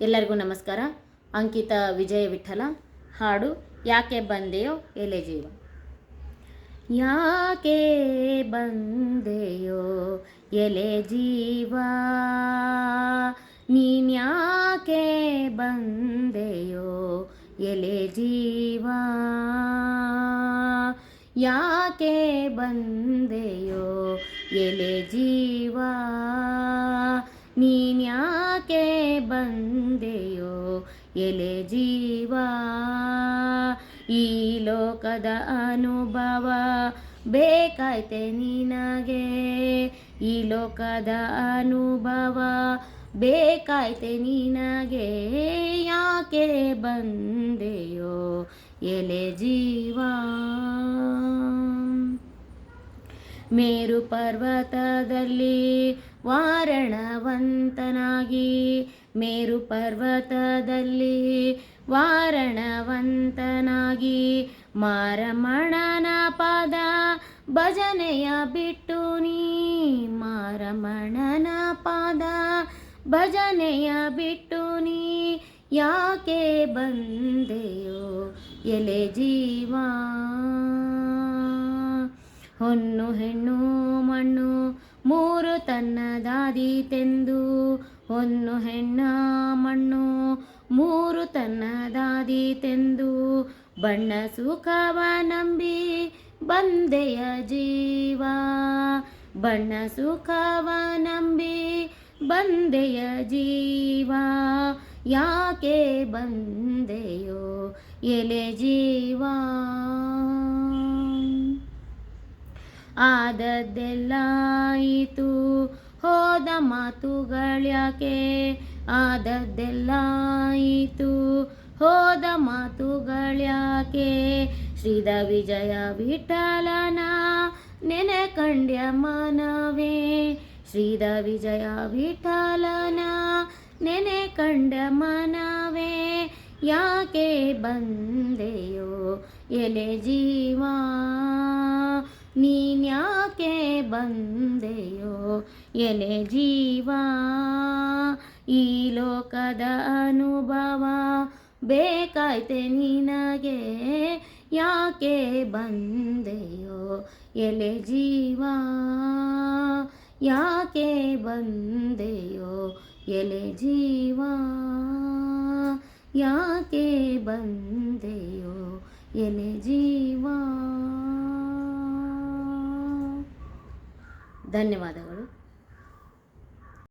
ಎಲ್ಲರಿಗೂ ನಮಸ್ಕಾರ. ಅಂಕಿತಾ ವಿಜಯ ವಿಠಲ ಹಾಡು ಯಾಕೆ ಬಂದೆಯೋ ಎಲೆ ಜೀವ. ಯಾಕೆ ಬಂದೆಯೋ ಎಲೆ ಜೀವ, ನೀನ್ಯಾಕೆ ಬಂದೆಯೋ ಎಲೆ ಜೀವ, ಯಾಕೆ ಬಂದೆಯೋ ಎಲೆ ಜೀವ, ನೀನ್ಯಾಕೆ ಬಂದೆಯೋ ಎಲೆ ಜೀವ. ಈ ಲೋಕದ ಅನುಭವ ಬೇಕಾಯ್ತೆ ನಿನಗೆ, ಈ ಲೋಕದ ಅನುಭವ ಬೇಕಾಯ್ತೆ ನಿನಗೆ, ಯಾಕೆ ಬಂದೆಯೋ ಎಲೆ ಜೀವ. ಮೇರು ಪರ್ವತದಲ್ಲಿ ವಾರಣವಂತನಾಗಿ, ಮೇರು ಪರ್ವತದಲ್ಲಿ ವಾರಣವಂತನಾಗಿ, ಮಾರಮಣನ ಪದ ಭಜನೆಯ ಬಿಟ್ಟು ನೀ, ಮಾರಮಣನ ಪದ ಭಜನೆಯ ಬಿಟ್ಟು ನೀ, ಯಾಕೆ ಬಂದೆಯೋ ಎಲೆ ಜೀವ. ಹೊನ್ನು ಹೆಣ್ಣು ಮಣ್ಣು ಮೂರು ತನ್ನದಾದೀತೆಂದು, ಹೊನ್ನು ಹೆಣ್ಣ ಮಣ್ಣು ಮೂರು ತನ್ನದಾದೀತೆಂದು, ಬಣ್ಣ ಸುಖವ ನಂಬಿ ಬಂದೆಯ ಜೀವ, ಬಣ್ಣ ಸುಖವ ನಂಬಿ ಬಂದೆಯ ಜೀವ, ಯಾಕೆ ಬಂದೆಯೋ ಎಲೆ ಜೀವ. ಆದದ್ದೆಲ್ಲಾಯಿತು ಹೋದ ಮಾತುಗಳ್ಯಾಕೆ, ಆದದ್ದೆಲ್ಲಾಯಿತು ಹೋದ ಮಾತುಗಳ್ಯಾಕೆ, ಶ್ರೀದ ವಿಜಯ ವಿಠಲನ ನೆನೆ ಕಂಡ್ಯ ಮನವೇ, ಶ್ರೀದ ವಿಜಯ ವಿಠಲನ ನೆನೆ ಕಂಡ ಮನವೇ, ಯಾಕೆ ಬಂದೆಯೋ ಎಲೆ ಜೀವ, ನೀನ್ಯಾಕೆ ಬಂದೆಯೋ ಎಲೆ ಜೀವ. ಈ ಲೋಕದ ಅನುಭವ ಬೇಕಾಯ್ತೆ ನಿನಗೆ, ಯಾಕೆ ಬಂದೆಯೋ ಎಲೆ ಜೀವ, ಯಾಕೆ ಬಂದೆಯೋ ಎಲೆ ಜೀವ, ಯಾಕೆ ಬಂದೆಯೋ ಎಲೆ ಜೀವ. ಧನ್ಯವಾದಗಳು.